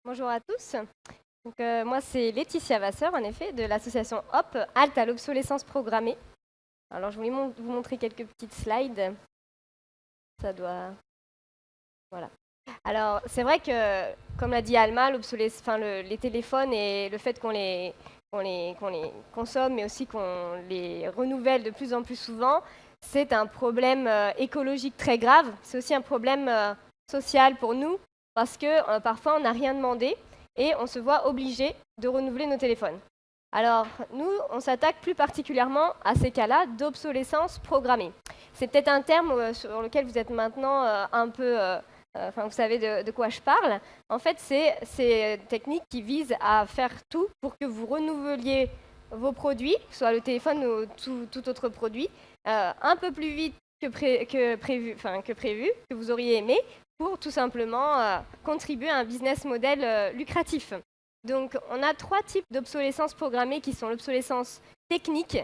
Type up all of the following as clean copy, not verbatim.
Bonjour à tous. Moi, c'est Laetitia Vasseur, en effet, de l'association HOP, Halte à l'obsolescence programmée. Alors, je voulais vous montrer quelques petites slides. Ça doit... Voilà. Alors, c'est vrai que, comme l'a dit Alma, les téléphones et le fait qu'on les consomme, mais aussi qu'on les renouvelle de plus en plus souvent, c'est un problème écologique très grave. C'est aussi un problème social pour nous, parce que parfois, on n'a rien demandé et on se voit obligé de renouveler nos téléphones. Alors, nous, on s'attaque plus particulièrement à ces cas-là d'obsolescence programmée. C'est peut-être un terme sur lequel vous êtes maintenant un peu... vous savez de quoi je parle. En fait, c'est une technique qui vise à faire tout pour que vous renouveliez vos produits, soit le téléphone ou tout autre produit, un peu plus vite que prévu, que vous auriez aimé, pour tout simplement contribuer à un business model lucratif. Donc, on a 3 types d'obsolescence programmée qui sont l'obsolescence technique,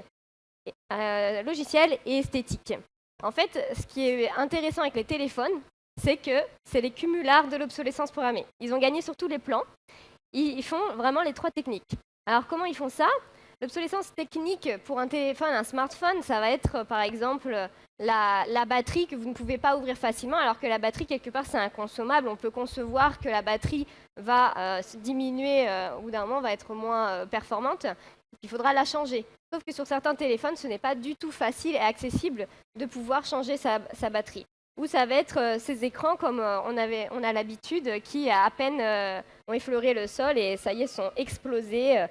logicielle et esthétique. En fait, ce qui est intéressant avec les téléphones, c'est que c'est les cumulards de l'obsolescence programmée. Ils ont gagné sur tous les plans. Ils font vraiment les 3 techniques. Alors, comment ils font ça? L'obsolescence technique pour un téléphone, un smartphone, ça va être par exemple la batterie que vous ne pouvez pas ouvrir facilement, alors que la batterie, quelque part, c'est inconsommable. On peut concevoir que la batterie va se diminuer au bout d'un moment, va être moins performante. Il faudra la changer. Sauf que sur certains téléphones, ce n'est pas du tout facile et accessible de pouvoir changer sa batterie. Ou ça va être ces écrans comme on a l'habitude, qui à peine ont effleuré le sol et ça y est, sont explosés.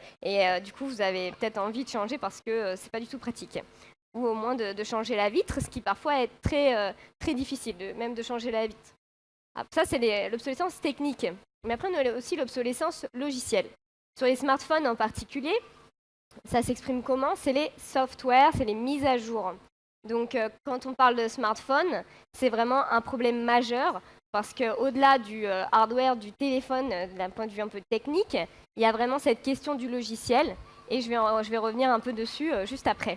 Du coup, vous avez peut-être envie de changer parce que c'est pas du tout pratique. Ou au moins de changer la vitre, ce qui parfois est très difficile, même de changer la vitre. Ça, c'est l'obsolescence technique. Mais après, on a aussi l'obsolescence logicielle. Sur les smartphones en particulier, ça s'exprime comment? C'est les softwares, c'est les mises à jour. Donc, quand on parle de smartphone, c'est vraiment un problème majeur parce qu'au-delà du hardware du téléphone, d'un point de vue un peu technique, il y a vraiment cette question du logiciel et je vais revenir un peu dessus juste après.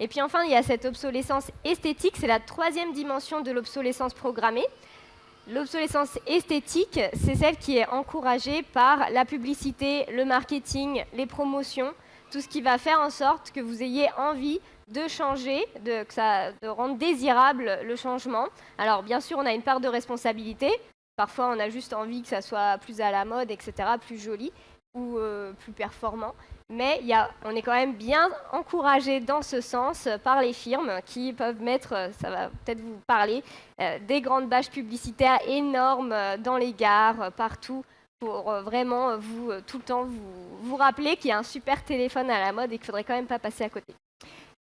Et puis enfin, il y a cette obsolescence esthétique, c'est la 3e dimension de l'obsolescence programmée. L'obsolescence esthétique, c'est celle qui est encouragée par la publicité, le marketing, les promotions, tout ce qui va faire en sorte que vous ayez envie de changer, de rendre désirable le changement. Alors bien sûr, on a une part de responsabilité. Parfois, on a juste envie que ça soit plus à la mode, etc., plus joli ou plus performant. Mais on est quand même bien encouragé dans ce sens par les firmes qui peuvent mettre, ça va peut-être vous parler, des grandes bâches publicitaires énormes dans les gares, partout, pour vraiment tout le temps vous rappeler qu'il y a un super téléphone à la mode et qu'il ne faudrait quand même pas passer à côté.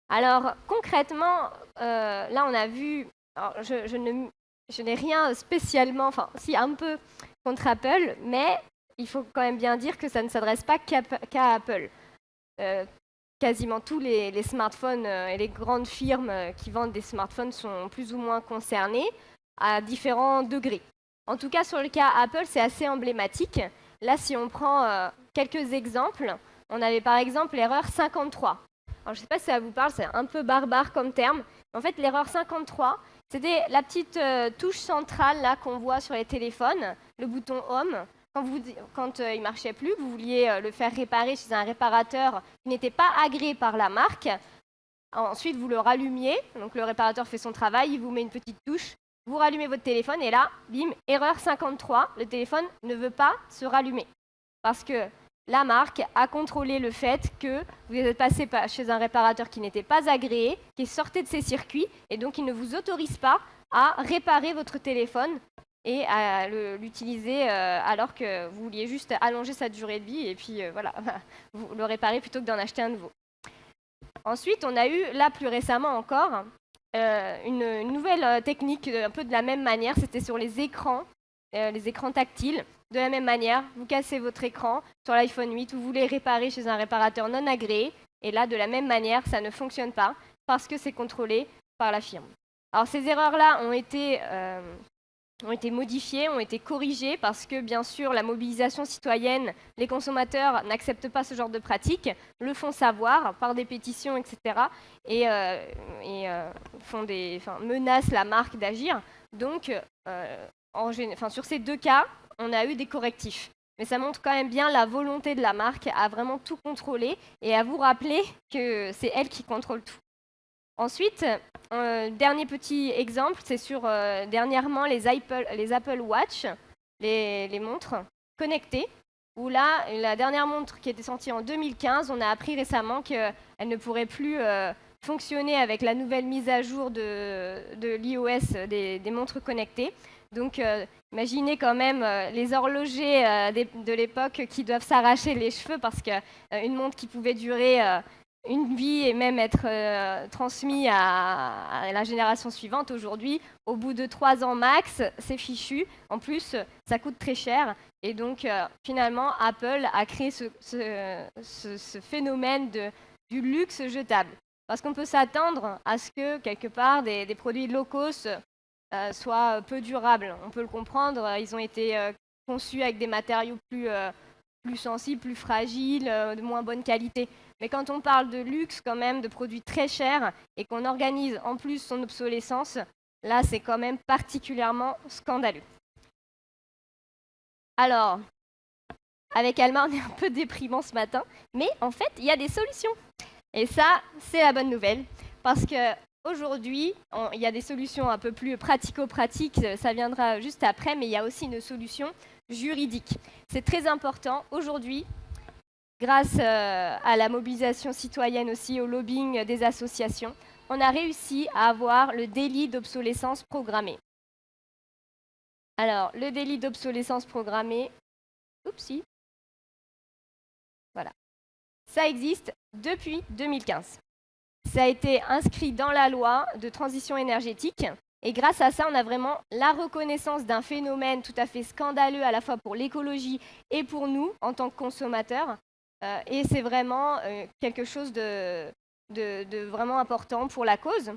Alors concrètement, là on a vu, alors, je n'ai rien spécialement, enfin si un peu contre Apple, mais il faut quand même bien dire que ça ne s'adresse pas qu'à Apple. Quasiment tous les smartphones et les grandes firmes qui vendent des smartphones sont plus ou moins concernés à différents degrés. En tout cas, sur le cas Apple, c'est assez emblématique. Là, si on prend quelques exemples, on avait par exemple l'erreur 53. Alors, je ne sais pas si ça vous parle, c'est un peu barbare comme terme. En fait, l'erreur 53, c'était la petite touche centrale là qu'on voit sur les téléphones, le bouton Home. Quand il ne marchait plus, vous vouliez le faire réparer chez un réparateur qui n'était pas agréé par la marque. Ensuite, vous le rallumiez. Donc, le réparateur fait son travail, il vous met une petite touche. Vous rallumez votre téléphone et là, bim, erreur 53, le téléphone ne veut pas se rallumer. Parce que la marque a contrôlé le fait que vous êtes passé chez un réparateur qui n'était pas agréé, qui sortait de ses circuits, et donc il ne vous autorise pas à réparer votre téléphone et à l'utiliser alors que vous vouliez juste allonger sa durée de vie et puis voilà, vous le réparer plutôt que d'en acheter un nouveau. Ensuite, on a eu, là plus récemment encore, une nouvelle technique un peu de la même manière, c'était sur les écrans tactiles. De la même manière, vous cassez votre écran sur l'iPhone 8, vous voulez réparer chez un réparateur non agréé, et là, de la même manière, ça ne fonctionne pas parce que c'est contrôlé par la firme. Alors, ces erreurs-là ont été modifiées, ont été corrigées parce que, bien sûr, la mobilisation citoyenne, les consommateurs n'acceptent pas ce genre de pratiques, le font savoir par des pétitions, etc. et menacent la marque d'agir. Donc, sur ces 2 cas, on a eu des correctifs. mais ça montre quand même bien la volonté de la marque à vraiment tout contrôler et à vous rappeler que c'est elle qui contrôle tout. Ensuite, dernier petit exemple, c'est sur dernièrement les Apple Watch, les montres connectées, où là, la dernière montre qui était sortie en 2015, on a appris récemment qu'elle ne pourrait plus fonctionner avec la nouvelle mise à jour de l'iOS des montres connectées. Donc, imaginez quand même les horlogers de l'époque qui doivent s'arracher les cheveux parce qu'une montre qui pouvait durer une vie et même être transmise à la génération suivante aujourd'hui, au bout de 3 ans max, c'est fichu. En plus, ça coûte très cher. Et donc, finalement, Apple a créé ce phénomène du luxe jetable. Parce qu'on peut s'attendre à ce que, quelque part, des produits low cost soient peu durables. On peut le comprendre, ils ont été conçus avec des matériaux plus sensibles, plus fragiles, de moins bonne qualité. Mais quand on parle de luxe, quand même, de produits très chers, et qu'on organise en plus son obsolescence, là, c'est quand même particulièrement scandaleux. Alors, avec Alma, on est un peu déprimant ce matin, mais en fait, il y a des solutions. Et ça, c'est la bonne nouvelle, parce qu'aujourd'hui, il y a des solutions un peu plus pratico-pratiques, ça viendra juste après, mais il y a aussi une solution juridique. C'est très important. Aujourd'hui, grâce à la mobilisation citoyenne aussi, au lobbying des associations, on a réussi à avoir le délit d'obsolescence programmée. Alors, le délit d'obsolescence programmée, oupsie, voilà, ça existe depuis 2015. Ça a été inscrit dans la loi de transition énergétique. Et grâce à ça, on a vraiment la reconnaissance d'un phénomène tout à fait scandaleux à la fois pour l'écologie et pour nous en tant que consommateurs. Et c'est vraiment quelque chose de vraiment important pour la cause.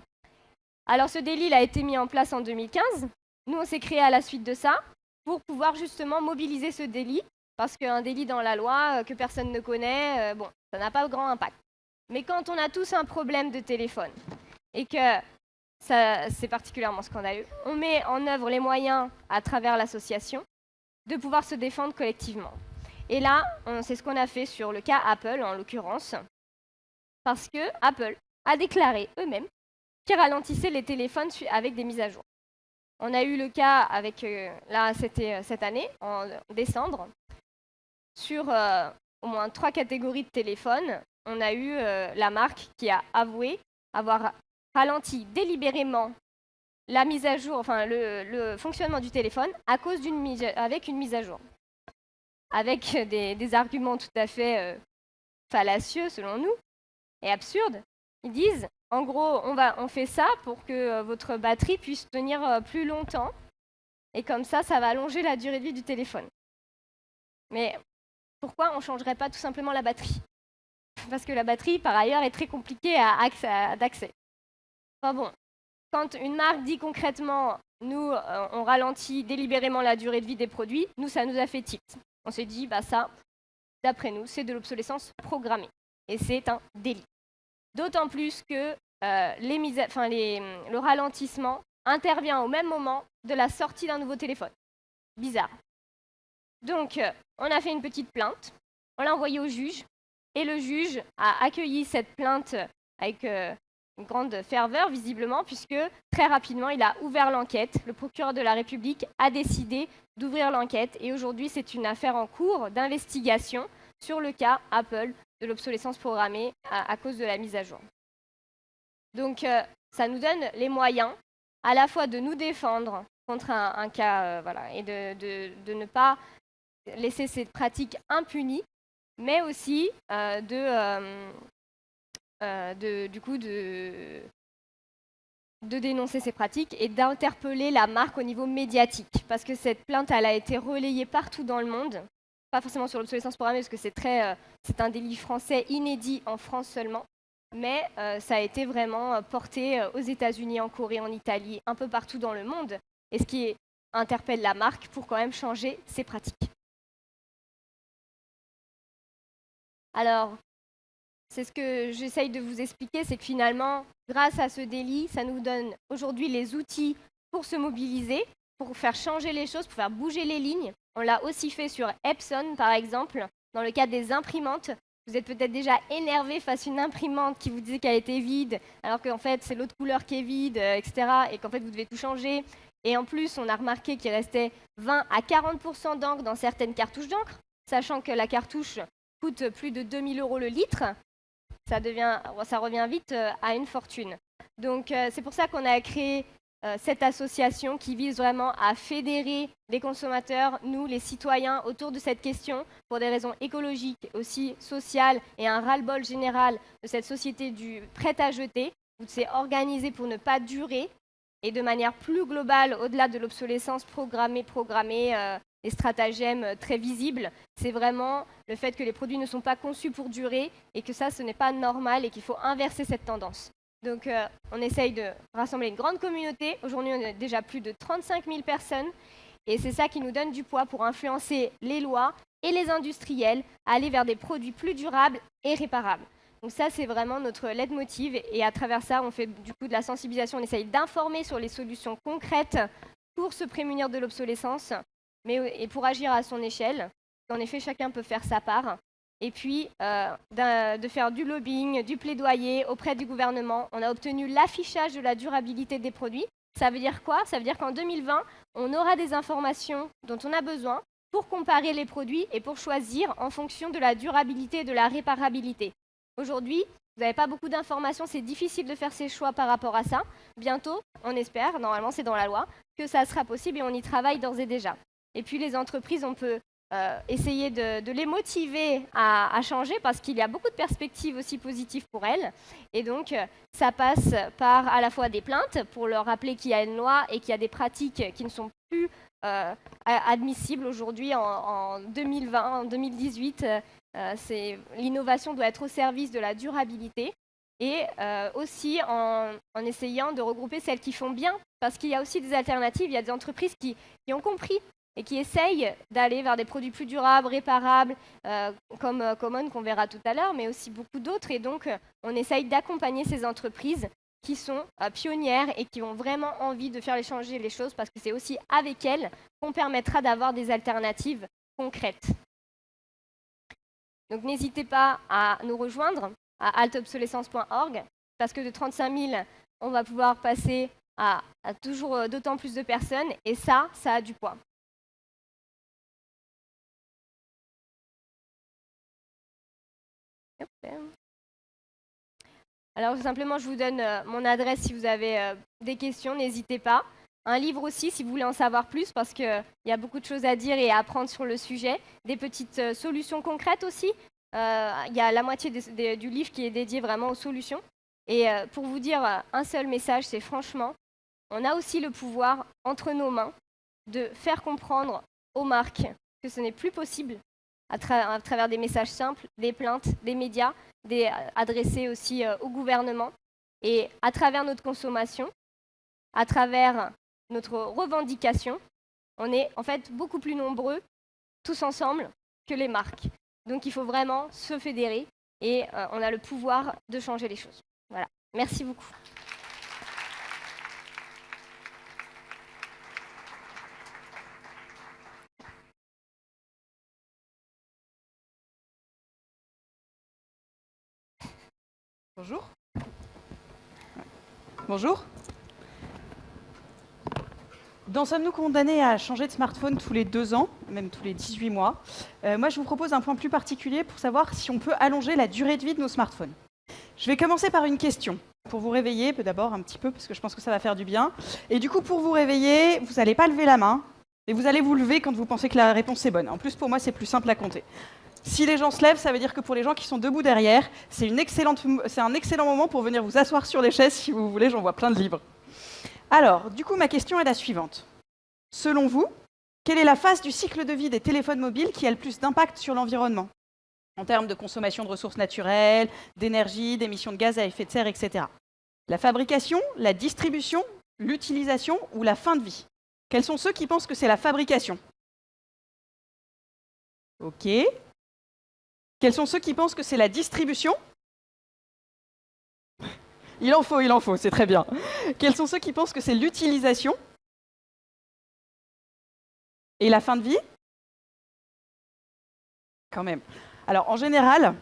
Alors ce délit a été mis en place en 2015. Nous, on s'est créé à la suite de ça pour pouvoir justement mobiliser ce délit, parce qu'un délit dans la loi que personne ne connaît, bon, ça n'a pas grand impact. Mais quand on a tous un problème de téléphone et que c'est particulièrement scandaleux, on met en œuvre les moyens à travers l'association de pouvoir se défendre collectivement. Et là, c'est ce qu'on a fait sur le cas Apple, en l'occurrence, parce que Apple a déclaré eux-mêmes qu'ils ralentissaient les téléphones avec des mises à jour. On a eu le cas avec, là c'était cette année, en décembre, sur au moins 3 catégories de téléphones. On a eu la marque qui a avoué avoir ralenti délibérément la mise à jour, enfin le fonctionnement du téléphone à cause avec une mise à jour. Avec des arguments tout à fait fallacieux selon nous et absurdes. Ils disent, en gros, on fait ça pour que votre batterie puisse tenir plus longtemps et comme ça va allonger la durée de vie du téléphone. Mais pourquoi on ne changerait pas tout simplement la batterie? Parce que la batterie, par ailleurs, est très compliquée d'accès. Enfin bon, quand une marque dit concrètement, nous, on ralentit délibérément la durée de vie des produits, nous, ça nous a fait tilt. On s'est dit, bah ça, d'après nous, c'est de l'obsolescence programmée. Et c'est un délit. D'autant plus que le ralentissement intervient au même moment de la sortie d'un nouveau téléphone. Bizarre. Donc, on a fait une petite plainte, on l'a envoyée au juge, et le juge a accueilli cette plainte avec une grande ferveur, visiblement, puisque très rapidement, il a ouvert l'enquête. Le procureur de la République a décidé d'ouvrir l'enquête, et aujourd'hui, c'est une affaire en cours d'investigation sur le cas Apple de l'obsolescence programmée à cause de la mise à jour. Donc, ça nous donne les moyens à la fois de nous défendre contre un cas, voilà, et de ne pas laisser ces pratiques impunies, mais aussi de dénoncer ces pratiques et d'interpeller la marque au niveau médiatique. Parce que cette plainte, elle a été relayée partout dans le monde, pas forcément sur l'obsolescence programmée, parce que c'est un délit français inédit en France seulement, mais ça a été vraiment porté aux États-Unis, en Corée, en Italie, un peu partout dans le monde, et ce qui interpelle la marque pour quand même changer ses pratiques. Alors, c'est ce que j'essaye de vous expliquer, c'est que finalement, grâce à ce délit, ça nous donne aujourd'hui les outils pour se mobiliser pour faire changer les choses, pour faire bouger les lignes. On l'a aussi fait sur Epson, par exemple, dans le cadre des imprimantes. Vous êtes peut-être déjà énervé face à une imprimante qui vous dit qu'elle était vide, alors qu'en fait, c'est l'autre couleur qui est vide, etc. Et qu'en fait, vous devez tout changer. Et en plus, on a remarqué qu'il restait 20 à 40% d'encre dans certaines cartouches d'encre, sachant que la cartouche coûte plus de 2000 € le litre. Ça revient vite à une fortune. Donc, c'est pour ça qu'on a créé cette association qui vise vraiment à fédérer les consommateurs, nous, les citoyens, autour de cette question pour des raisons écologiques, aussi sociales et un ras-le-bol général de cette société du prêt à jeter, où c'est organisé pour ne pas durer et de manière plus globale, au-delà de l'obsolescence programmée, les stratagèmes très visibles, c'est vraiment le fait que les produits ne sont pas conçus pour durer et que ça, ce n'est pas normal et qu'il faut inverser cette tendance. Donc, on essaye de rassembler une grande communauté. Aujourd'hui, on est déjà plus de 35 000 personnes. Et c'est ça qui nous donne du poids pour influencer les lois et les industriels à aller vers des produits plus durables et réparables. Donc ça, c'est vraiment notre leitmotiv. Et à travers ça, on fait du coup de la sensibilisation. On essaye d'informer sur les solutions concrètes pour se prémunir de l'obsolescence et pour agir à son échelle. En effet, chacun peut faire sa part. Et puis, de faire du lobbying, du plaidoyer auprès du gouvernement. On a obtenu l'affichage de la durabilité des produits. Ça veut dire quoi? Ça veut dire qu'en 2020, on aura des informations dont on a besoin pour comparer les produits et pour choisir en fonction de la durabilité et de la réparabilité. Aujourd'hui, vous n'avez pas beaucoup d'informations, c'est difficile de faire ses choix par rapport à ça. Bientôt, on espère, normalement c'est dans la loi, que ça sera possible et on y travaille d'ores et déjà. Et puis les entreprises, on peut essayer de les motiver à changer parce qu'il y a beaucoup de perspectives aussi positives pour elles. Et donc, ça passe par à la fois des plaintes pour leur rappeler qu'il y a une loi et qu'il y a des pratiques qui ne sont plus admissibles aujourd'hui en 2020, en 2018. L'innovation doit être au service de la durabilité et aussi en essayant de regrouper celles qui font bien parce qu'il y a aussi des alternatives. Il y a des entreprises qui ont compris et qui essayent d'aller vers des produits plus durables, réparables, comme Common qu'on verra tout à l'heure, mais aussi beaucoup d'autres. Et donc, on essaye d'accompagner ces entreprises qui sont pionnières et qui ont vraiment envie de faire changer les choses parce que c'est aussi avec elles qu'on permettra d'avoir des alternatives concrètes. Donc, n'hésitez pas à nous rejoindre à altobsolescence.org parce que de 35 000, on va pouvoir passer à toujours d'autant plus de personnes et ça a du poids. Alors simplement, je vous donne mon adresse si vous avez des questions, n'hésitez pas. Un livre aussi si vous voulez en savoir plus parce qu'il y a beaucoup de choses à dire et à apprendre sur le sujet. Des petites solutions concrètes aussi. Il y a la moitié du livre qui est dédié vraiment aux solutions. Et pour vous dire un seul message, c'est franchement, on a aussi le pouvoir entre nos mains de faire comprendre aux marques que ce n'est plus possible à travers des messages simples, des plaintes, des médias, adressés aussi au gouvernement. Et à travers notre consommation, à travers notre revendication, on est en fait beaucoup plus nombreux, tous ensemble, que les marques. Donc il faut vraiment se fédérer et on a le pouvoir de changer les choses. Voilà. Merci beaucoup. Bonjour. Bonjour. Sommes-nous condamnés à changer de smartphone tous les 2 ans, même tous les 18 mois? Moi, je vous propose un point plus particulier pour savoir si on peut allonger la durée de vie de nos smartphones. Je vais commencer par une question. Pour vous réveiller, d'abord un petit peu, parce que je pense que ça va faire du bien. Et du coup, pour vous réveiller, vous n'allez pas lever la main, et vous allez vous lever quand vous pensez que la réponse est bonne. En plus, pour moi, c'est plus simple à compter. Si les gens se lèvent, ça veut dire que pour les gens qui sont debout derrière, c'est un excellent moment pour venir vous asseoir sur les chaises si vous voulez, j'en vois plein de libres. Alors, du coup, ma question est la suivante. Selon vous, quelle est la phase du cycle de vie des téléphones mobiles qui a le plus d'impact sur l'environnement? En termes de consommation de ressources naturelles, d'énergie, d'émissions de gaz à effet de serre, etc. La fabrication, la distribution, l'utilisation ou la fin de vie? Quels sont ceux qui pensent que c'est la fabrication? Ok. Quels sont ceux qui pensent que c'est la distribution? Il en faut, c'est très bien. Quels sont ceux qui pensent que c'est l'utilisation? Et la fin de vie? Quand même. Alors, en général,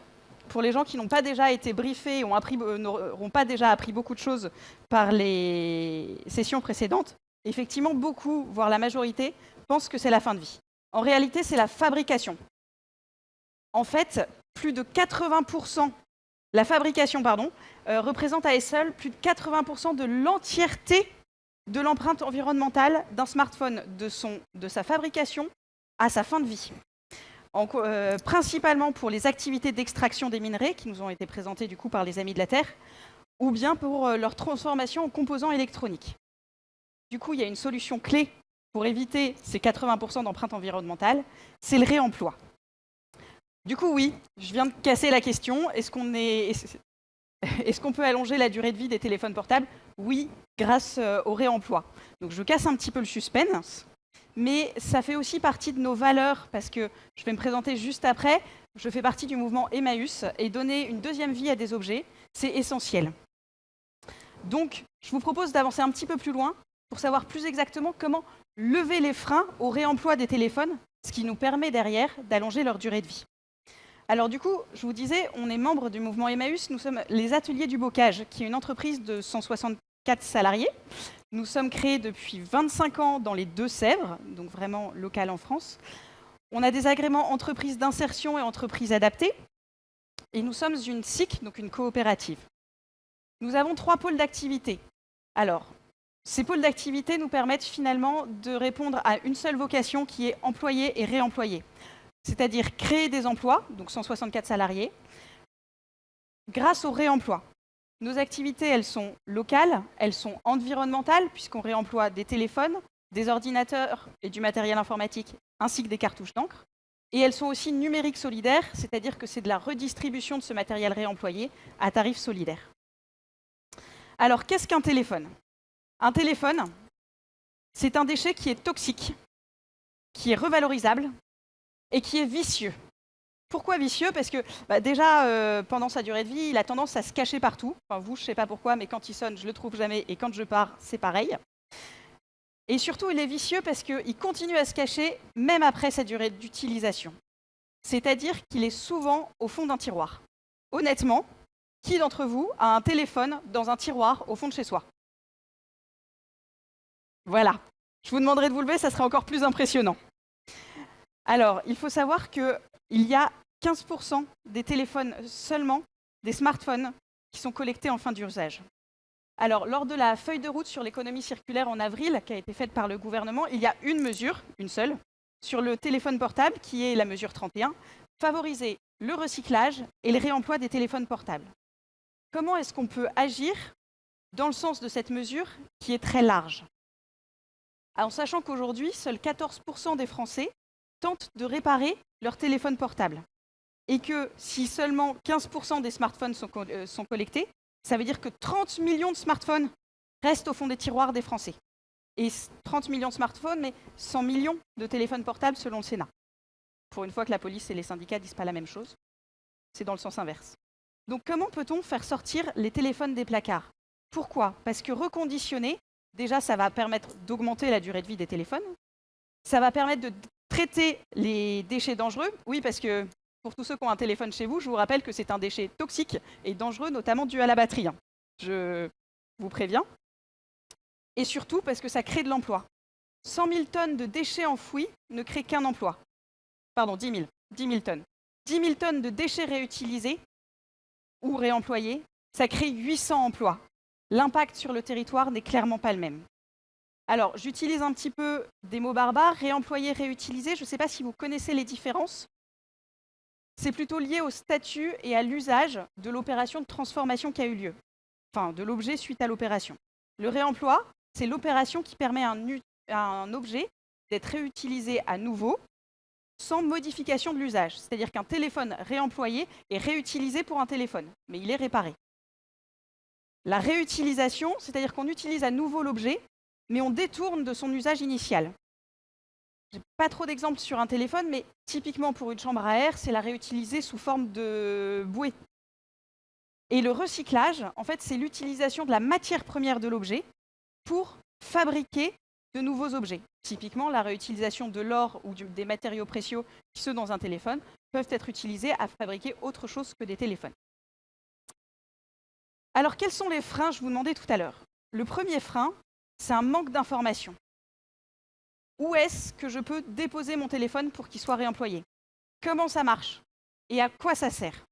pour les gens qui n'ont pas déjà été briefés, n'auront pas déjà appris beaucoup de choses par les sessions précédentes, effectivement, beaucoup, voire la majorité, pensent que c'est la fin de vie. En réalité, c'est la fabrication. En fait, plus de 80%, la fabrication, représente à elle seule plus de 80% de l'entièreté de l'empreinte environnementale d'un smartphone, de sa fabrication à sa fin de vie. Principalement pour les activités d'extraction des minerais qui nous ont été présentées du coup par les Amis de la Terre, ou bien pour leur transformation en composants électroniques. Du coup, il y a une solution clé pour éviter ces 80% d'empreinte environnementale, c'est le réemploi. Du coup, oui, je viens de casser la question. Est-ce qu'on peut allonger la durée de vie des téléphones portables? Oui, grâce au réemploi. Donc je casse un petit peu le suspense. Mais ça fait aussi partie de nos valeurs, parce que je vais me présenter juste après, je fais partie du mouvement Emmaüs, et donner une deuxième vie à des objets, c'est essentiel. Donc, je vous propose d'avancer un petit peu plus loin pour savoir plus exactement comment lever les freins au réemploi des téléphones, ce qui nous permet derrière d'allonger leur durée de vie. Alors du coup, je vous disais, on est membre du mouvement Emmaüs, nous sommes les Ateliers du Bocage, qui est une entreprise de 164 salariés. Nous sommes créés depuis 25 ans dans les Deux-Sèvres, donc vraiment local en France. On a des agréments entreprises d'insertion et entreprises adaptées. Et nous sommes une SIC, donc une coopérative. Nous avons 3 pôles d'activité. Alors, ces pôles d'activité nous permettent finalement de répondre à une seule vocation qui est employer et réemployer. C'est-à-dire créer des emplois, donc 164 salariés, grâce au réemploi. Nos activités, elles sont locales, elles sont environnementales, puisqu'on réemploie des téléphones, des ordinateurs et du matériel informatique, ainsi que des cartouches d'encre. Et elles sont aussi numériques solidaires, c'est-à-dire que c'est de la redistribution de ce matériel réemployé à tarif solidaire. Alors, qu'est-ce qu'un téléphone? Un téléphone, c'est un déchet qui est toxique, qui est revalorisable et qui est vicieux. Pourquoi vicieux? Parce que déjà, pendant sa durée de vie, il a tendance à se cacher partout. Enfin, vous, je ne sais pas pourquoi, mais quand il sonne, je ne le trouve jamais, et quand je pars, c'est pareil. Et surtout, il est vicieux parce qu'il continue à se cacher même après sa durée d'utilisation. C'est-à-dire qu'il est souvent au fond d'un tiroir. Honnêtement, qui d'entre vous a un téléphone dans un tiroir au fond de chez soi? Voilà. Je vous demanderai de vous lever, ça serait encore plus impressionnant. Alors, il faut savoir qu'il y a 15% des téléphones seulement, des smartphones, qui sont collectés en fin d'usage. Alors, lors de la feuille de route sur l'économie circulaire en avril, qui a été faite par le gouvernement, il y a une mesure, une seule, sur le téléphone portable, qui est la mesure 31, favoriser le recyclage et le réemploi des téléphones portables. Comment est-ce qu'on peut agir dans le sens de cette mesure qui est très large? En sachant qu'aujourd'hui, seuls 14% des Français tentent de réparer leur téléphone portable. Et que si seulement 15% des smartphones sont collectés, ça veut dire que 30 millions de smartphones restent au fond des tiroirs des Français. Et 30 millions de smartphones, mais 100 millions de téléphones portables selon le Sénat. Pour une fois que la police et les syndicats ne disent pas la même chose, c'est dans le sens inverse. Donc comment peut-on faire sortir les téléphones des placards? Pourquoi? Parce que reconditionner, déjà, ça va permettre d'augmenter la durée de vie des téléphones. Ça va permettre de traiter les déchets dangereux. Oui, parce que pour tous ceux qui ont un téléphone chez vous, je vous rappelle que c'est un déchet toxique et dangereux, notamment dû à la batterie. Je vous préviens. Et surtout parce que ça crée de l'emploi. 100 000 tonnes de déchets enfouis ne créent qu'un emploi. Pardon, 10 000 tonnes. 10 000 tonnes de déchets réutilisés ou réemployés, ça crée 800 emplois. L'impact sur le territoire n'est clairement pas le même. Alors, j'utilise un petit peu des mots barbares, réemployer, réutiliser. Je ne sais pas si vous connaissez les différences. C'est plutôt lié au statut et à l'usage de l'opération de transformation qui a eu lieu, enfin de l'objet suite à l'opération. Le réemploi, c'est l'opération qui permet à un objet d'être réutilisé à nouveau sans modification de l'usage. C'est-à-dire qu'un téléphone réemployé est réutilisé pour un téléphone, mais il est réparé. La réutilisation, c'est-à-dire qu'on utilise à nouveau l'objet, mais on détourne de son usage initial. Je n'ai pas trop d'exemples sur un téléphone, mais typiquement pour une chambre à air, c'est la réutiliser sous forme de bouée. Et le recyclage, en fait, c'est l'utilisation de la matière première de l'objet pour fabriquer de nouveaux objets. Typiquement, la réutilisation de l'or ou des matériaux précieux qui sont dans un téléphone peuvent être utilisés à fabriquer autre chose que des téléphones. Alors, quels sont les freins? Je vous demandais tout à l'heure. Le premier frein, c'est un manque d'information. Où est-ce que je peux déposer mon téléphone pour qu'il soit réemployé? Comment ça marche? Et à quoi ça sert?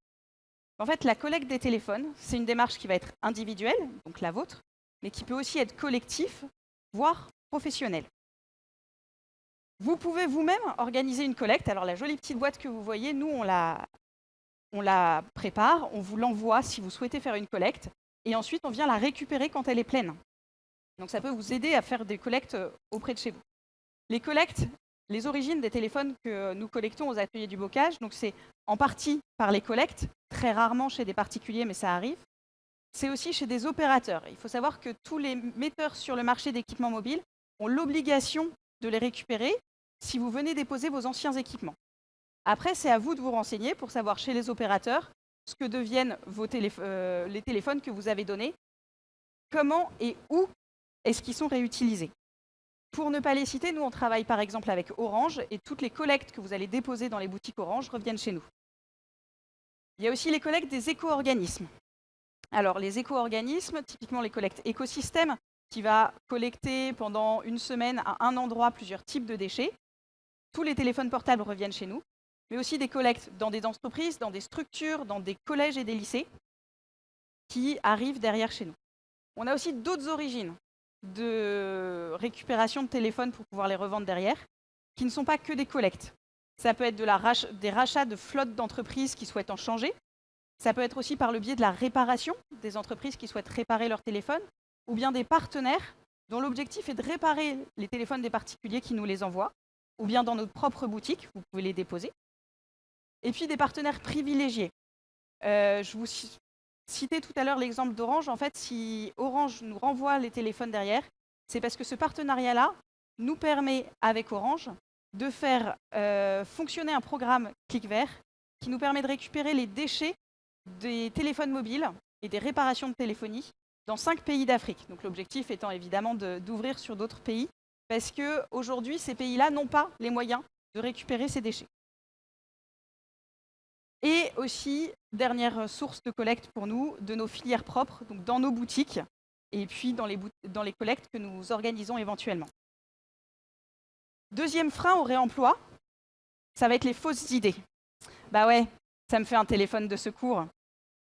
En fait, la collecte des téléphones, c'est une démarche qui va être individuelle, donc la vôtre, mais qui peut aussi être collective, voire professionnelle. Vous pouvez vous-même organiser une collecte. Alors la jolie petite boîte que vous voyez, nous, on la prépare, on vous l'envoie si vous souhaitez faire une collecte, et ensuite on vient la récupérer quand elle est pleine. Donc ça peut vous aider à faire des collectes auprès de chez vous. Les collectes, les origines des téléphones que nous collectons aux ateliers du bocage, donc c'est en partie par les collectes, très rarement chez des particuliers, mais ça arrive. C'est aussi chez des opérateurs. Il faut savoir que tous les metteurs sur le marché d'équipements mobiles ont l'obligation de les récupérer si vous venez déposer vos anciens équipements. Après, c'est à vous de vous renseigner pour savoir chez les opérateurs ce que deviennent les téléphones que vous avez donnés, comment et où est-ce qu'ils sont réutilisés. Pour ne pas les citer, nous, on travaille par exemple avec Orange et toutes les collectes que vous allez déposer dans les boutiques Orange reviennent chez nous. Il y a aussi les collectes des éco-organismes. Alors, les éco-organismes, typiquement les collectes écosystèmes, qui va collecter pendant une semaine à un endroit plusieurs types de déchets. Tous les téléphones portables reviennent chez nous, mais aussi des collectes dans des entreprises, dans des structures, dans des collèges et des lycées qui arrivent derrière chez nous. On a aussi d'autres origines de récupération de téléphones pour pouvoir les revendre derrière, qui ne sont pas que des collectes. Ça peut être des rachats de flottes d'entreprises qui souhaitent en changer. Ça peut être aussi par le biais de la réparation des entreprises qui souhaitent réparer leurs téléphones, ou bien des partenaires dont l'objectif est de réparer les téléphones des particuliers qui nous les envoient, ou bien dans notre propre boutique, vous pouvez les déposer. Et puis des partenaires privilégiés. Je vous citais tout à l'heure l'exemple d'Orange. En fait, si Orange nous renvoie les téléphones derrière, c'est parce que ce partenariat-là nous permet, avec Orange, de faire fonctionner un programme Clic Vert qui nous permet de récupérer les déchets des téléphones mobiles et des réparations de téléphonie dans 5 pays d'Afrique. Donc l'objectif étant évidemment d'ouvrir sur d'autres pays, parce qu'aujourd'hui, ces pays-là n'ont pas les moyens de récupérer ces déchets. Et aussi, dernière source de collecte pour nous, de nos filières propres, donc dans nos boutiques, et puis dans les collectes que nous organisons éventuellement. Deuxième frein au réemploi, ça va être les fausses idées. Bah ouais, ça me fait un téléphone de secours.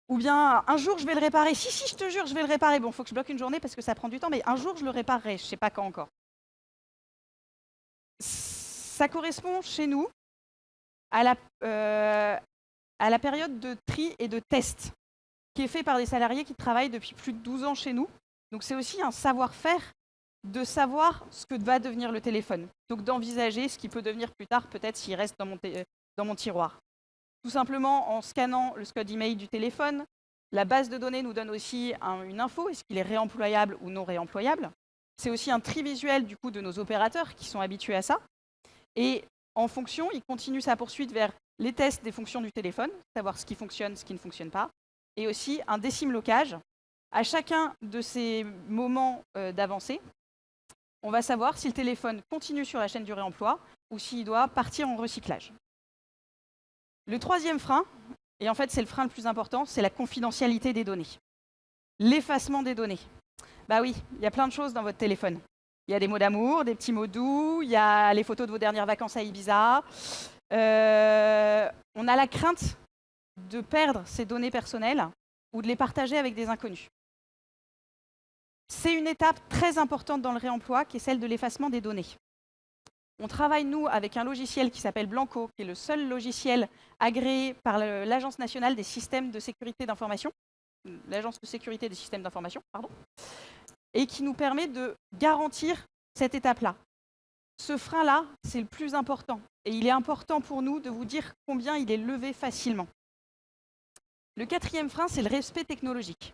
Ou bien, un jour, je vais le réparer. Si, je te jure, je vais le réparer. Bon, il faut que je bloque une journée parce que ça prend du temps, mais un jour, je le réparerai. Je ne sais pas quand encore. Ça correspond chez nous à la période de tri et de test qui est fait par des salariés qui travaillent depuis plus de 12 ans chez nous. Donc, c'est aussi un savoir-faire de savoir ce que va devenir le téléphone. Donc, d'envisager ce qui peut devenir plus tard, peut-être s'il reste dans mon tiroir. Tout simplement en scannant le code email du téléphone. La base de données nous donne aussi une info, est-ce qu'il est réemployable ou non réemployable. C'est aussi un tri visuel du coup de nos opérateurs qui sont habitués à ça. Et en fonction, il continue sa poursuite vers les tests des fonctions du téléphone, savoir ce qui fonctionne, ce qui ne fonctionne pas, et aussi un décimlocage. À chacun de ces moments d'avancée, on va savoir si le téléphone continue sur la chaîne du réemploi ou s'il doit partir en recyclage. Le troisième frein, et en fait c'est le frein le plus important, c'est la confidentialité des données. L'effacement des données. Bah oui, il y a plein de choses dans votre téléphone. Il y a des mots d'amour, des petits mots doux, il y a les photos de vos dernières vacances à Ibiza. On a la crainte de perdre ces données personnelles ou de les partager avec des inconnus. C'est une étape très importante dans le réemploi qui est celle de l'effacement des données. On travaille, nous, avec un logiciel qui s'appelle Blanco, qui est le seul logiciel agréé par l'Agence nationale des systèmes de sécurité d'information, l'Agence de sécurité des systèmes d'information, pardon, et qui nous permet de garantir cette étape-là. Ce frein-là, c'est le plus important, et il est important pour nous de vous dire combien il est levé facilement. Le quatrième frein, c'est le respect technologique.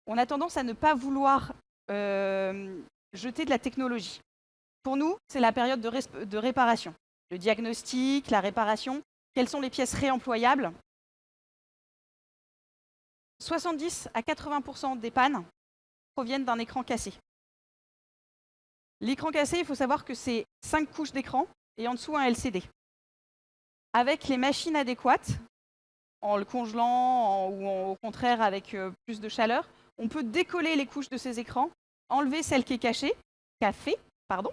On a tendance à ne pas vouloir jeter de la technologie. Pour nous, c'est la période de réparation. Le diagnostic, la réparation. Quelles sont les pièces réemployables? 70 à 80% des pannes proviennent d'un écran cassé. L'écran cassé, il faut savoir que c'est 5 couches d'écran et en dessous un LCD. Avec les machines adéquates, en le congelant au contraire avec plus de chaleur, on peut décoller les couches de ces écrans, enlever celle qui est cachée, pardon,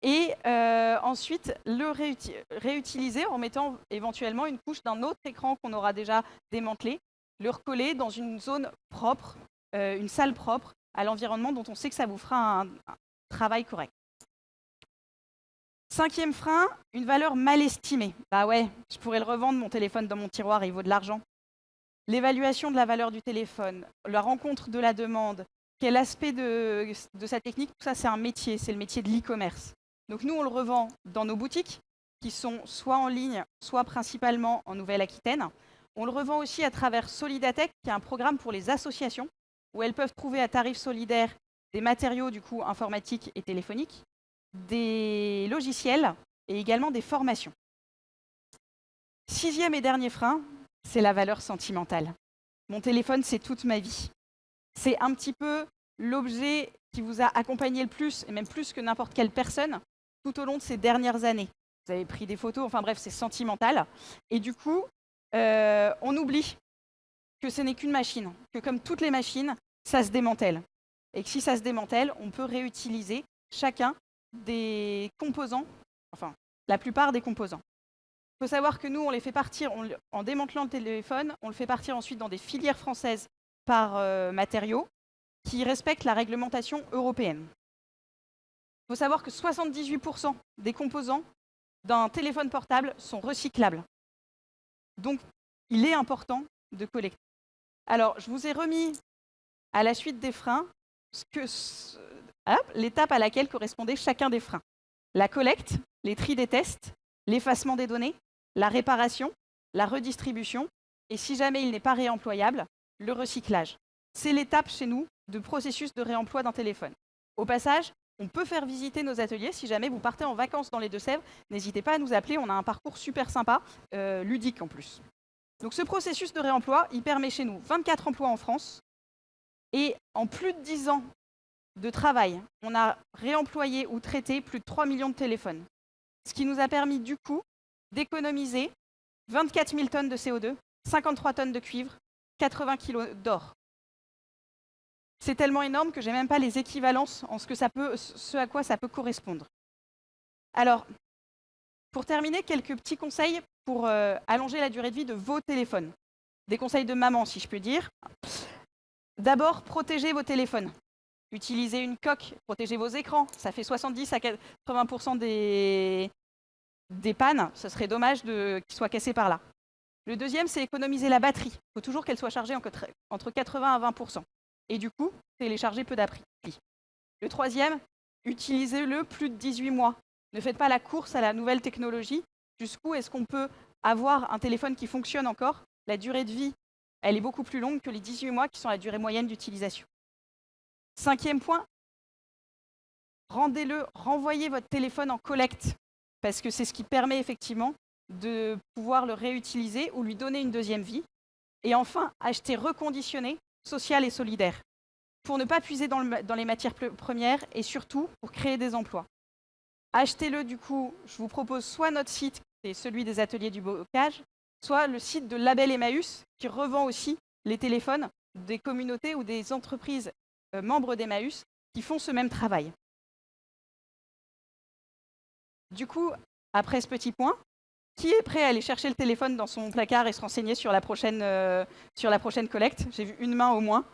et ensuite le réutiliser en mettant éventuellement une couche d'un autre écran qu'on aura déjà démantelé, le recoller dans une zone propre, une salle propre à l'environnement dont on sait que ça vous fera un travail correct. 5e frein, une valeur mal estimée. Bah ouais, je pourrais le revendre mon téléphone dans mon tiroir et il vaut de l'argent. L'évaluation de la valeur du téléphone, la rencontre de la demande, quel aspect de sa technique, tout ça c'est un métier, c'est le métier de l'e-commerce. Donc nous on le revend dans nos boutiques qui sont soit en ligne, soit principalement en Nouvelle-Aquitaine. On le revend aussi à travers Solidatech, qui est un programme pour les associations où elles peuvent trouver à tarif solidaire des matériaux du coup informatiques et téléphoniques, des logiciels et également des formations. 6e et dernier frein, c'est la valeur sentimentale. Mon téléphone, c'est toute ma vie. C'est un petit peu l'objet qui vous a accompagné le plus, et même plus que n'importe quelle personne, tout au long de ces dernières années. Vous avez pris des photos, enfin bref, c'est sentimental. Et du coup, on oublie que ce n'est qu'une machine, que comme toutes les machines, ça se démantèle. Et que si ça se démantèle, on peut réutiliser chacun des composants, enfin la plupart des composants. Il faut savoir que nous, on les fait partir, en démantelant le téléphone, on le fait partir ensuite dans des filières françaises par matériaux qui respectent la réglementation européenne. Il faut savoir que 78% des composants d'un téléphone portable sont recyclables. Donc, il est important de collecter. Alors, je vous ai remis à la suite des freins l'étape à laquelle correspondait chacun des freins. La collecte, les tris des tests, l'effacement des données, la réparation, la redistribution, et si jamais il n'est pas réemployable, le recyclage. C'est l'étape chez nous de processus de réemploi d'un téléphone. Au passage, on peut faire visiter nos ateliers. Si jamais vous partez en vacances dans les Deux-Sèvres, n'hésitez pas à nous appeler, on a un parcours super sympa, ludique en plus. Donc ce processus de réemploi, il permet chez nous 24 emplois en France, et en plus de 10 ans de travail, on a réemployé ou traité plus de 3 millions de téléphones. Ce qui nous a permis du coup d'économiser 24 000 tonnes de CO2, 53 tonnes de cuivre, 80 kg d'or. C'est tellement énorme que je n'ai même pas les équivalences en ce à quoi ça peut correspondre. Alors, pour terminer, quelques petits conseils pour allonger la durée de vie de vos téléphones. Des conseils de maman, si je peux dire. D'abord, protégez vos téléphones. Utilisez une coque, protégez vos écrans. Ça fait 70 à 80% des pannes. Ce serait dommage qu'ils soient cassés par là. Le deuxième, c'est économiser la batterie. Il faut toujours qu'elle soit chargée entre 80 à 20%. Et du coup, télécharger peu d'appli. Le troisième, utilisez-le plus de 18 mois. Ne faites pas la course à la nouvelle technologie. Jusqu'où est-ce qu'on peut avoir un téléphone qui fonctionne encore? La durée de vie, elle est beaucoup plus longue que les 18 mois qui sont la durée moyenne d'utilisation. 5e point, renvoyez votre téléphone en collecte, parce que c'est ce qui permet effectivement de pouvoir le réutiliser ou lui donner une deuxième vie. Et enfin, achetez reconditionné, social et solidaire, pour ne pas puiser dans les matières premières et surtout pour créer des emplois. Achetez-le du coup, je vous propose soit notre site, c'est celui des ateliers du bocage, soit le site de Label Emmaüs, qui revend aussi les téléphones des communautés ou des entreprises membres d'Emmaüs qui font ce même travail. Du coup, après ce petit point, qui est prêt à aller chercher le téléphone dans son placard et se renseigner sur la prochaine collecte? J'ai vu une main au moins.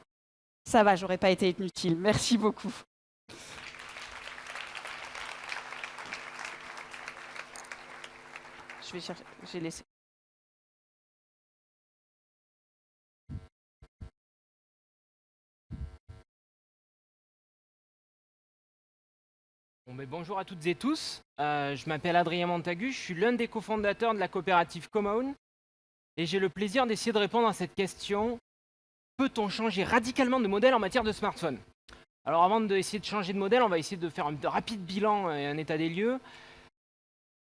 Ça va, j'aurais pas été inutile. Merci beaucoup. Je vais chercher. J'ai laissé. Bonjour à toutes et tous, je m'appelle Adrien Montagu, je suis l'un des cofondateurs de la coopérative Comown et j'ai le plaisir d'essayer de répondre à cette question: peut-on changer radicalement de modèle en matière de smartphone? Alors avant d'essayer de changer de modèle, on va essayer de faire un rapide bilan et un état des lieux.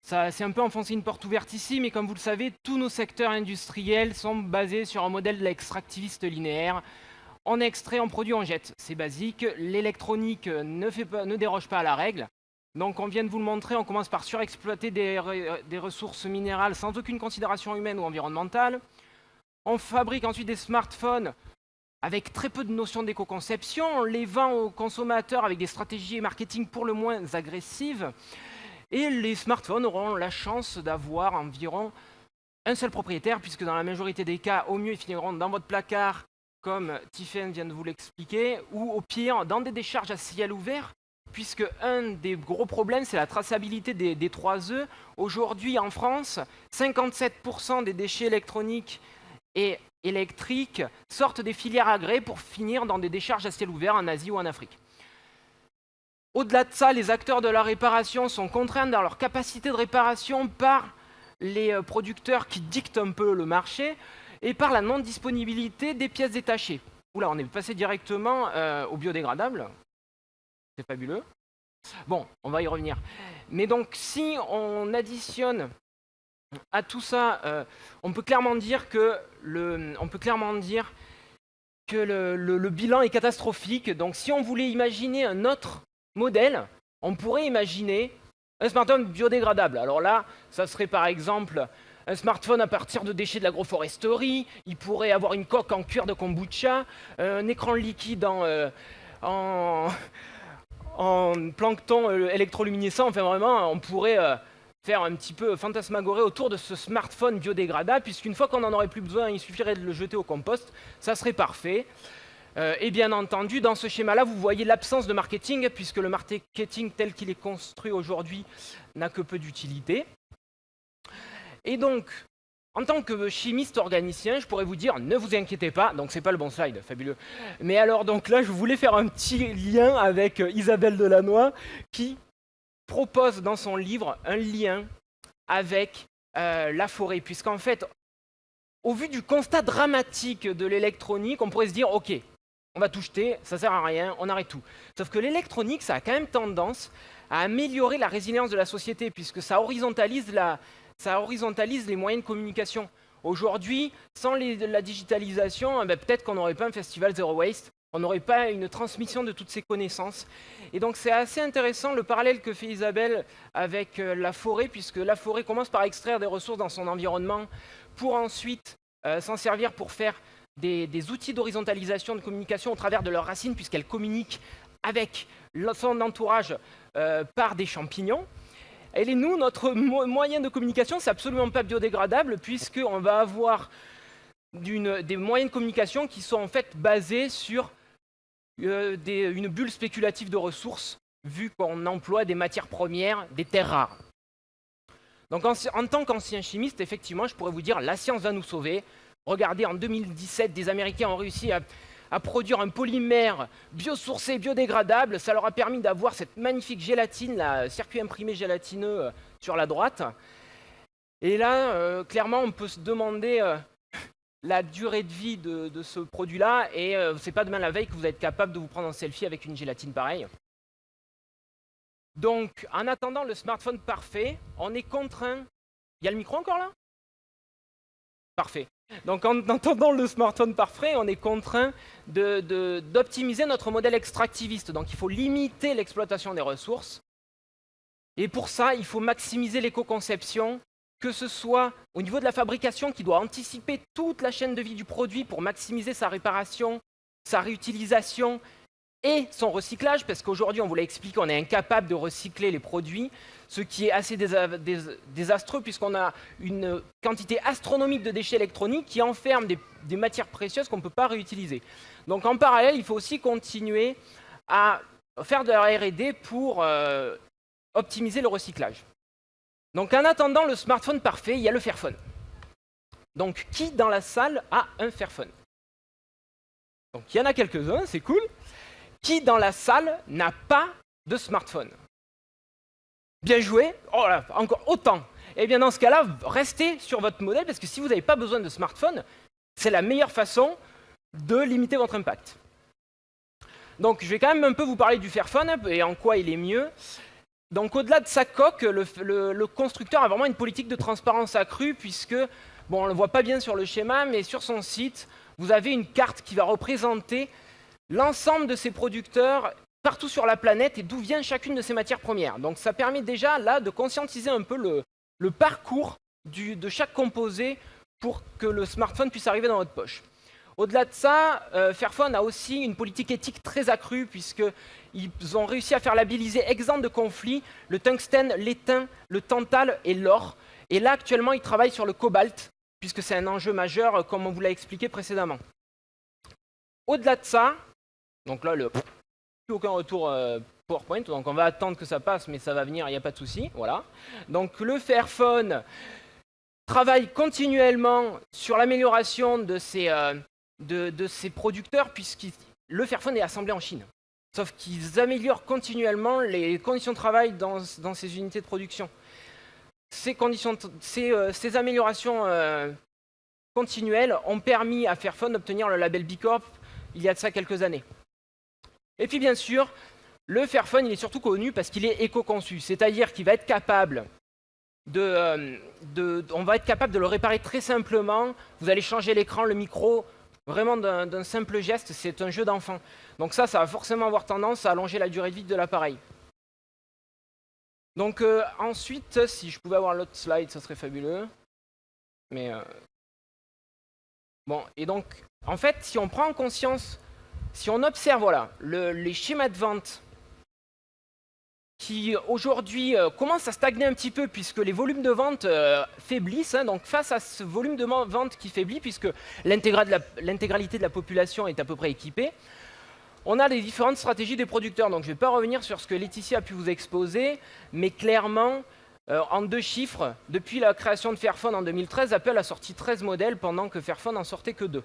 Ça, c'est un peu enfoncer une porte ouverte ici, mais comme vous le savez, tous nos secteurs industriels sont basés sur un modèle extractiviste linéaire. on extrait, on produit, on jette. C'est basique. L'électronique ne déroge pas à la règle. Donc on vient de vous le montrer, on commence par surexploiter des ressources minérales sans aucune considération humaine ou environnementale. On fabrique ensuite des smartphones avec très peu de notions d'éco-conception. On les vend aux consommateurs avec des stratégies marketing pour le moins agressives. Et les smartphones auront la chance d'avoir environ un seul propriétaire, puisque dans la majorité des cas, au mieux, ils finiront dans votre placard, comme Tiffaine vient de vous l'expliquer, ou au pire, dans des décharges à ciel ouvert, puisque un des gros problèmes, c'est la traçabilité des 3 œufs. Aujourd'hui, en France, 57% des déchets électroniques et électriques sortent des filières agréées pour finir dans des décharges à ciel ouvert en Asie ou en Afrique. Au-delà de ça, les acteurs de la réparation sont contraints dans leur capacité de réparation par les producteurs qui dictent un peu le marché et par la non-disponibilité des pièces détachées. Oula, on est passé directement au biodégradable. C'est fabuleux. Bon, on va y revenir. Mais donc, si on additionne à tout ça, on peut clairement dire que le bilan est catastrophique. Donc, si on voulait imaginer un autre modèle, on pourrait imaginer un smartphone biodégradable. Alors là, ça serait par exemple un smartphone à partir de déchets de l'agroforesterie. Il pourrait avoir une coque en cuir de kombucha, un écran liquide en plancton électroluminescent. Enfin vraiment, on pourrait faire un petit peu fantasmagorer autour de ce smartphone biodégradable, puisqu'une fois qu'on n'en aurait plus besoin, il suffirait de le jeter au compost, ça serait parfait. Et bien entendu, dans ce schéma-là, vous voyez l'absence de marketing, puisque le marketing tel qu'il est construit aujourd'hui n'a que peu d'utilité. Et donc, en tant que chimiste organicien, je pourrais vous dire, ne vous inquiétez pas, donc c'est pas le bon slide, fabuleux. Mais alors, donc là, je voulais faire un petit lien avec Isabelle Delannoy, qui propose dans son livre un lien avec la forêt, puisqu'en fait, au vu du constat dramatique de l'électronique, on pourrait se dire, ok, on va tout jeter, ça sert à rien, on arrête tout. Sauf que l'électronique, ça a quand même tendance à améliorer la résilience de la société, puisque ça horizontalise les moyens de communication. Aujourd'hui, sans la digitalisation, peut-être qu'on n'aurait pas un festival Zero Waste, on n'aurait pas une transmission de toutes ces connaissances. Et donc c'est assez intéressant le parallèle que fait Isabelle avec la forêt, puisque la forêt commence par extraire des ressources dans son environnement pour ensuite s'en servir pour faire des outils d'horizontalisation de communication au travers de leurs racines, puisqu'elles communiquent avec son entourage par des champignons. Et nous, notre moyen de communication, c'est absolument pas biodégradable, puisqu'on va avoir des moyens de communication qui sont en fait basés sur une bulle spéculative de ressources, vu qu'on emploie des matières premières, des terres rares. Donc en tant qu'ancien chimiste, effectivement, je pourrais vous dire, la science va nous sauver. Regardez, en 2017, des Américains ont réussi à produire un polymère biosourcé, biodégradable. Ça leur a permis d'avoir cette magnifique gélatine, le circuit imprimé gélatineux sur la droite. Et là, clairement, on peut se demander la durée de vie de ce produit-là. Et c'est pas demain la veille que vous êtes capable de vous prendre en selfie avec une gélatine pareille. Donc, en attendant le smartphone parfait, on est contraint... Il y a le micro encore là ? Parfait. Donc, en attendant le smartphone parfait, on est contraint d'optimiser notre modèle extractiviste. Donc, il faut limiter l'exploitation des ressources. Et pour ça, il faut maximiser l'éco-conception, que ce soit au niveau de la fabrication, qui doit anticiper toute la chaîne de vie du produit pour maximiser sa réparation, sa réutilisation et son recyclage, parce qu'aujourd'hui, on vous l'a expliqué, on est incapable de recycler les produits, ce qui est assez désastreux, puisqu'on a une quantité astronomique de déchets électroniques qui enferment des matières précieuses qu'on ne peut pas réutiliser. Donc en parallèle, il faut aussi continuer à faire de la R&D pour optimiser le recyclage. Donc en attendant le smartphone parfait, il y a le Fairphone. Donc qui dans la salle a un Fairphone? Donc il y en a quelques-uns, c'est cool. Qui dans la salle n'a pas de smartphone? Bien joué. Oh là, encore autant. Eh bien dans ce cas-là, restez sur votre modèle, parce que si vous n'avez pas besoin de smartphone, c'est la meilleure façon de limiter votre impact. Donc je vais quand même un peu vous parler du Fairphone et en quoi il est mieux. Donc au-delà de sa coque, le constructeur a vraiment une politique de transparence accrue, puisque, bon, on ne le voit pas bien sur le schéma, mais sur son site, vous avez une carte qui va représenter l'ensemble de ces producteurs partout sur la planète et d'où vient chacune de ces matières premières. Donc ça permet déjà là de conscientiser un peu le parcours de chaque composé pour que le smartphone puisse arriver dans votre poche. Au-delà de ça, Fairphone a aussi une politique éthique très accrue puisqu'ils ont réussi à faire labelliser exempt de conflits le tungstène, l'étain, le tantal et l'or. Et là, actuellement, ils travaillent sur le cobalt puisque c'est un enjeu majeur, comme on vous l'a expliqué précédemment. Au-delà de ça, donc là, plus aucun retour PowerPoint, donc on va attendre que ça passe, mais ça va venir, il n'y a pas de souci. Voilà. Donc le Fairphone travaille continuellement sur l'amélioration de ces producteurs, puisque le Fairphone est assemblé en Chine. Sauf qu'ils améliorent continuellement les conditions de travail dans ces unités de production. Ces améliorations continuelles ont permis à Fairphone d'obtenir le label B Corp il y a de ça quelques années. Et puis bien sûr, le Fairphone il est surtout connu parce qu'il est éco-conçu, c'est-à-dire qu'il va être capable on va être capable de le réparer très simplement. Vous allez changer l'écran, le micro, vraiment d'un simple geste, c'est un jeu d'enfant. Donc ça va forcément avoir tendance à allonger la durée de vie de l'appareil. Donc ensuite, si je pouvais avoir l'autre slide, ça serait fabuleux. Mais bon, et donc, en fait, si on prend conscience, si on observe voilà, les schémas de vente qui aujourd'hui commencent à stagner un petit peu puisque les volumes de vente faiblissent. Donc face à ce volume de vente qui faiblit, puisque l'intégralité de la population est à peu près équipée, on a les différentes stratégies des producteurs. Donc je ne vais pas revenir sur ce que Laetitia a pu vous exposer, mais clairement, en 2 chiffres, depuis la création de Fairphone en 2013, Apple a sorti 13 modèles pendant que Fairphone n'en sortait que 2.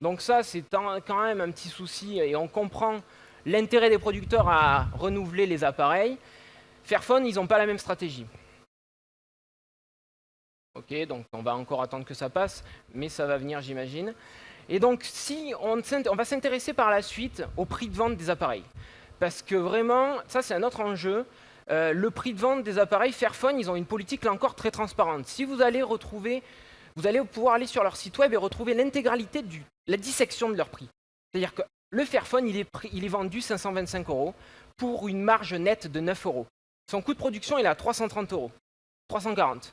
Donc ça, c'est quand même un petit souci et on comprend l'intérêt des producteurs à renouveler les appareils. Fairphone, ils n'ont pas la même stratégie. Ok, donc on va encore attendre que ça passe, mais ça va venir, j'imagine. Et donc, si on va s'intéresser par la suite au prix de vente des appareils. Parce que vraiment, ça c'est un autre enjeu. Le prix de vente des appareils, Fairphone, ils ont une politique là encore très transparente. Si vous allez pouvoir aller sur leur site web et retrouver l'intégralité de la dissection de leur prix. C'est-à-dire que le Fairphone, il est vendu 525 € pour une marge nette de 9 €. Son coût de production, il est à 330 €, 340.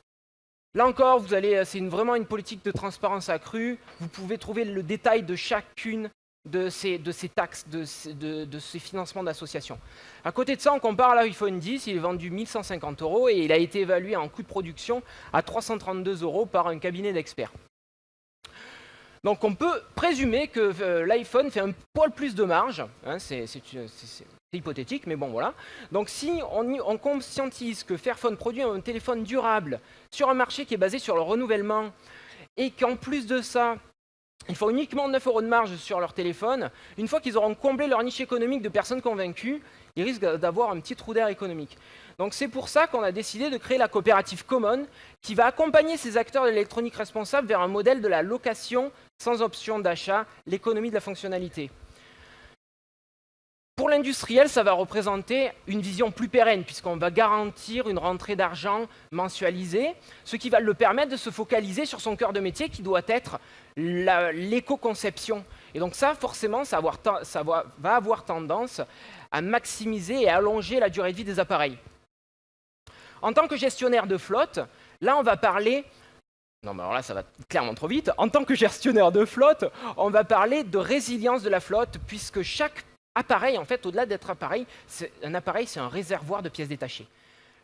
Là encore, c'est vraiment une politique de transparence accrue. Vous pouvez trouver le détail de chacune de ces taxes, de ces financements d'associations. À côté de ça, on compare l'iPhone 10, il est vendu 1150 € et il a été évalué en coût de production à 332 € par un cabinet d'experts. Donc on peut présumer que l'iPhone fait un poil plus de marge, hein, c'est hypothétique, mais bon voilà. Donc si on conscientise que Fairphone produit un téléphone durable sur un marché qui est basé sur le renouvellement et qu'en plus de ça, ils font uniquement 9 € de marge sur leur téléphone, une fois qu'ils auront comblé leur niche économique de personnes convaincues, ils risquent d'avoir un petit trou d'air économique. Donc c'est pour ça qu'on a décidé de créer la coopérative Common, qui va accompagner ces acteurs de l'électronique responsable vers un modèle de la location sans option d'achat, l'économie de la fonctionnalité. Pour l'industriel, ça va représenter une vision plus pérenne, puisqu'on va garantir une rentrée d'argent mensualisée, ce qui va le permettre de se focaliser sur son cœur de métier, qui doit être l'éco-conception. Et donc ça, forcément, ça va avoir tendance à maximiser et allonger la durée de vie des appareils. En tant que gestionnaire de flotte, là, on va parler... Non, mais alors là, ça va clairement trop vite. En tant que gestionnaire de flotte, on va parler de résilience de la flotte, puisque chaque appareil, en fait, au-delà d'être un appareil, c'est un réservoir de pièces détachées.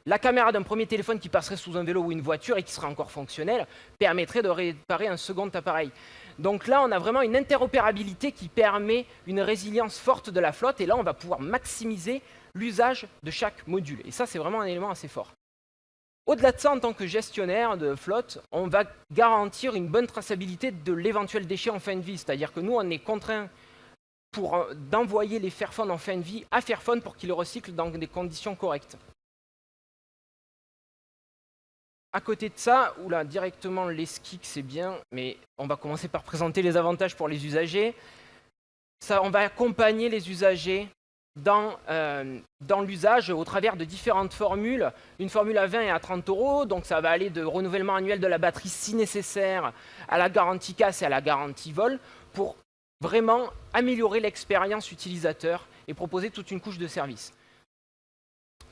La caméra d'un premier téléphone qui passerait sous un vélo ou une voiture et qui serait encore fonctionnelle permettrait de réparer un second appareil. Donc là, on a vraiment une interopérabilité qui permet une résilience forte de la flotte. Et là, on va pouvoir maximiser l'usage de chaque module. Et ça, c'est vraiment un élément assez fort. Au-delà de ça, en tant que gestionnaire de flotte, on va garantir une bonne traçabilité de l'éventuel déchet en fin de vie. C'est-à-dire que nous, on est contraints d'envoyer les Fairphone en fin de vie à Fairphone pour qu'ils le recyclent dans des conditions correctes. À côté de ça, directement les skis, c'est bien, mais on va commencer par présenter les avantages pour les usagers. On va accompagner les usagers dans l'usage au travers de différentes formules. Une formule à 20 et à 30 €, donc ça va aller de renouvellement annuel de la batterie si nécessaire à la garantie casse et à la garantie vol, pour vraiment améliorer l'expérience utilisateur et proposer toute une couche de services.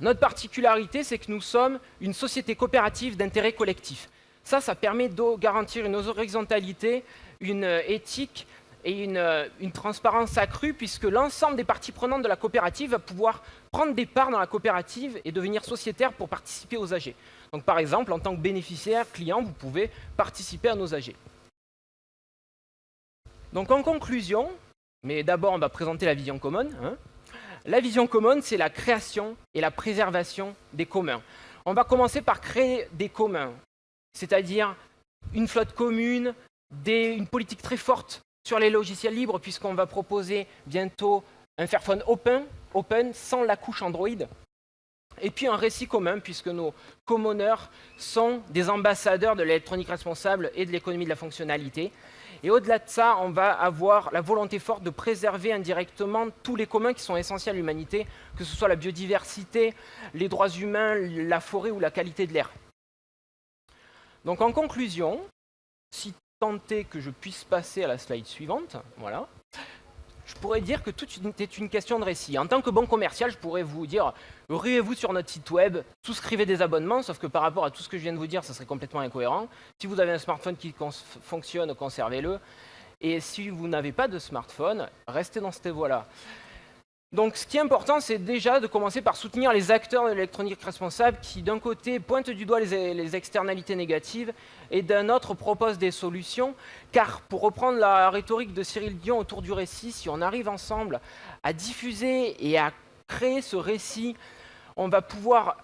Notre particularité, c'est que nous sommes une société coopérative d'intérêt collectif. Ça permet de garantir une horizontalité, une éthique et une transparence accrue, puisque l'ensemble des parties prenantes de la coopérative va pouvoir prendre des parts dans la coopérative et devenir sociétaire pour participer aux AG. Donc par exemple, en tant que bénéficiaire, client, vous pouvez participer à nos AG. Donc en conclusion, mais d'abord on va présenter la vision commune. La vision commune, c'est la création et la préservation des communs. On va commencer par créer des communs, c'est-à-dire une flotte commune, une politique très forte sur les logiciels libres, puisqu'on va proposer bientôt un Fairphone open sans la couche Android. Et puis un récit commun, puisque nos commoners sont des ambassadeurs de l'électronique responsable et de l'économie de la fonctionnalité. Et au-delà de ça, on va avoir la volonté forte de préserver indirectement tous les communs qui sont essentiels à l'humanité, que ce soit la biodiversité, les droits humains, la forêt ou la qualité de l'air. Donc en conclusion, si tant est que je puisse passer à la slide suivante, voilà, je pourrais dire que tout est une question de récit. En tant que bon commercial, je pourrais vous dire, ruez-vous sur notre site web, souscrivez des abonnements, sauf que par rapport à tout ce que je viens de vous dire, ça serait complètement incohérent. Si vous avez un smartphone qui fonctionne, conservez-le. Et si vous n'avez pas de smartphone, restez dans cette voie-là. Donc ce qui est important, c'est déjà de commencer par soutenir les acteurs de l'électronique responsable qui, d'un côté, pointent du doigt les externalités négatives et d'un autre, proposent des solutions. Car, pour reprendre la rhétorique de Cyril Dion autour du récit, si on arrive ensemble à diffuser et à créer ce récit, on va pouvoir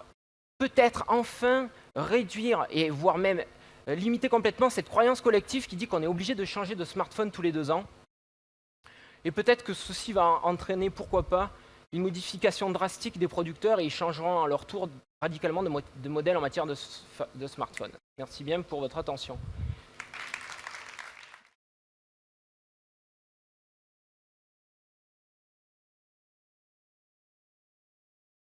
peut-être enfin réduire et voire même limiter complètement cette croyance collective qui dit qu'on est obligé de changer de smartphone tous les 2 ans. Et peut-être que ceci va entraîner, pourquoi pas, une modification drastique des producteurs et ils changeront à leur tour radicalement de modèle en matière de smartphone. Merci bien pour votre attention.